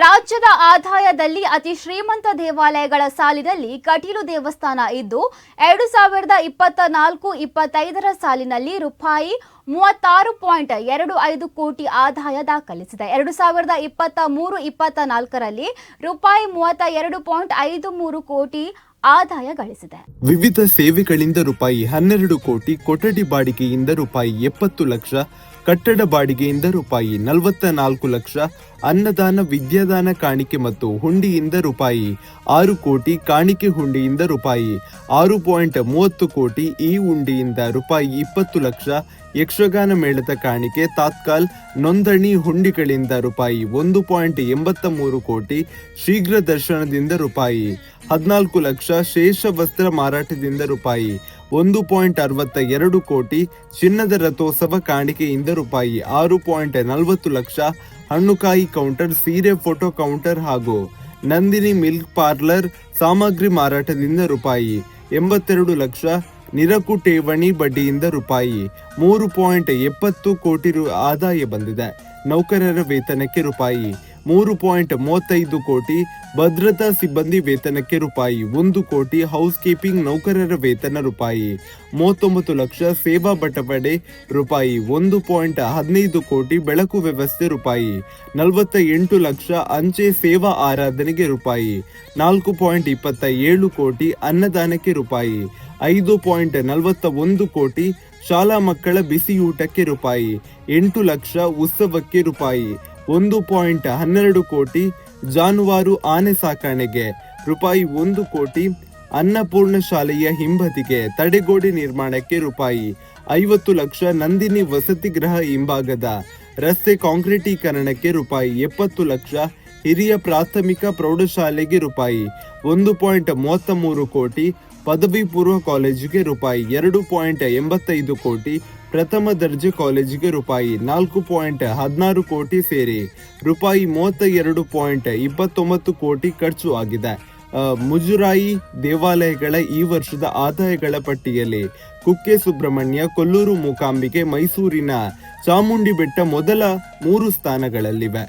ರಾಜ್ಯದ ಆದಾಯದಲ್ಲಿ ಅತಿ ಶ್ರೀಮಂತ ದೇವಾಲಯಗಳ ಸಾಲಿನಲ್ಲಿ ಕಟೀಲು ದೇವಸ್ಥಾನ ಇದ್ದು 2024-25 ಸಾಲಿನಲ್ಲಿ ರೂಪಾಯಿ 36.25 ಕೋಟಿ ಆದಾಯ ದಾಖಲಿಸಿದೆ. 2023-24ರಲ್ಲಿ ರೂಪಾಯಿ 32.53 ಕೋಟಿ ಆದಾಯ ಗಳಿಸಿದೆ. ವಿವಿಧ ಸೇವೆಗಳಿಂದ ರೂಪಾಯಿ 12 ಕೋಟಿ, ಕೊಠಡಿ ಬಾಡಿಗೆಯಿಂದ ರೂಪಾಯಿ 70 ಲಕ್ಷ, ಕಟ್ಟಡ ಬಾಡಿಗೆಯಿಂದ ರೂಪಾಯಿ 44 ಲಕ್ಷ, ಅನ್ನದಾನ, ವಿದ್ಯಾದಾನ, ಕಾಣಿಕೆ ಮತ್ತು ಹುಂಡಿಯಿಂದ ರೂಪಾಯಿ 6 ಕೋಟಿ, ಕಾಣಿಕೆ ಹುಂಡಿಯಿಂದ ರೂಪಾಯಿ 6.30 ಕೋಟಿ, ಈ ಹುಂಡಿಯಿಂದ ರೂಪಾಯಿ 20 ಲಕ್ಷ, ಯಕ್ಷಗಾನ ಮೇಳದ ಕಾಣಿಕೆ, ತಾತ್ಕಾಲ್ ನೋಂದಣಿ ಹುಂಡಿಗಳಿಂದ ರೂಪಾಯಿ 1.83 ಕೋಟಿ, ಶೀಘ್ರ ದರ್ಶನದಿಂದ ರೂಪಾಯಿ 14 ಲಕ್ಷ, ಶೇಷ ವಸ್ತ್ರ ಮಾರಾಟದಿಂದ ರೂಪಾಯಿ 1.62 ಕೋಟಿ, ಚಿನ್ನದ ರಥೋತ್ಸವ ಕಾಣಿಕೆಯಿಂದ ರೂಪಾಯಿ 6.40 ಲಕ್ಷ, ಹಣ್ಣುಕಾಯಿ ಕೌಂಟರ್, ಸೀರೆ ಫೋಟೋ ಕೌಂಟರ್ ಹಾಗೂ ನಂದಿನಿ ಮಿಲ್ಕ್ ಪಾರ್ಲರ್ ಸಾಮಗ್ರಿ ಮಾರಾಟದಿಂದ ರೂಪಾಯಿ 82 ಲಕ್ಷ, ನಿರಕು ಠೇವಣಿ ಬಡ್ಡಿಯಿಂದ ರೂಪಾಯಿ 3.70 ಕೋಟಿ ಆದಾಯ ಬಂದಿದೆ. ನೌಕರರ ವೇತನಕ್ಕೆ ರೂಪಾಯಿ 3.35 ಕೋಟಿ, ಭದ್ರತಾ ಸಿಬ್ಬಂದಿ ವೇತನಕ್ಕೆ ರೂಪಾಯಿ 1 ಕೋಟಿ, ಹೌಸ್ ಕೀಪಿಂಗ್ ನೌಕರರ ವೇತನ ರೂಪಾಯಿ 39 ಲಕ್ಷ, ಸೇವಾ ಬಟವಾಡೆ ರೂಪಾಯಿ 1.15 ಕೋಟಿ, ಬೆಳಕು ವ್ಯವಸ್ಥೆ ರೂಪಾಯಿ 48 ಲಕ್ಷ, ಅಂಚೆ ಸೇವಾ ಆರಾಧನೆಗೆ ರೂಪಾಯಿ 4.27 ಕೋಟಿ, ಅನ್ನದಾನಕ್ಕೆ ರೂಪಾಯಿ 5.41 ಕೋಟಿ, ಶಾಲಾ ಮಕ್ಕಳ ಬಿಸಿಯೂಟಕ್ಕೆ ರೂಪಾಯಿ 8 ಲಕ್ಷ, ಉತ್ಸವಕ್ಕೆ ರೂಪಾಯಿ 1.12 ಕೋಟಿ, ಜಾನುವಾರು ಆನೆ ಸಾಕಾಣೆಗೆ ರೂಪಾಯಿ 1 ಕೋಟಿ, ಅನ್ನಪೂರ್ಣ ಶಾಲೆಯ ಹಿಂಬದಿಗೆ ತಡೆಗೋಡೆ ನಿರ್ಮಾಣಕ್ಕೆ ರೂಪಾಯಿ 50 ಲಕ್ಷ, ನಂದಿನಿ ವಸತಿ ಗೃಹ ಹಿಂಭಾಗದ ರಸ್ತೆ ಕಾಂಕ್ರೀಟೀಕರಣಕ್ಕೆ ರೂಪಾಯಿ 70 ಲಕ್ಷ, ಹಿರಿಯ ಪ್ರಾಥಮಿಕ ಪ್ರೌಢಶಾಲೆಗೆ ರೂಪಾಯಿ 1.33 ಕೋಟಿ, ಪದವಿ ಪೂರ್ವ ಕಾಲೇಜಿಗೆ ರೂಪಾಯಿ 2.85 ಕೋಟಿ, ಪ್ರಥಮ ದರ್ಜೆ ಕಾಲೇಜಿಗೆ ರೂಪಾಯಿ 4.16 ಕೋಟಿ ಸೇರಿ ರೂಪಾಯಿ 32.29 ಕೋಟಿ ಖರ್ಚು ಆಗಿದೆ. ಮುಜರಾಯಿ ದೇವಾಲಯಗಳ ಈ ವರ್ಷದ ಆದಾಯಗಳ ಪಟ್ಟಿಯಲ್ಲಿ ಕುಕ್ಕೆ ಸುಬ್ರಹ್ಮಣ್ಯ, ಕೊಲ್ಲೂರು ಮೂಕಾಂಬಿಕೆ, ಮೈಸೂರಿನ ಚಾಮುಂಡಿ ಬೆಟ್ಟ ಮೊದಲ 3 ಸ್ಥಾನಗಳಲ್ಲಿವೆ.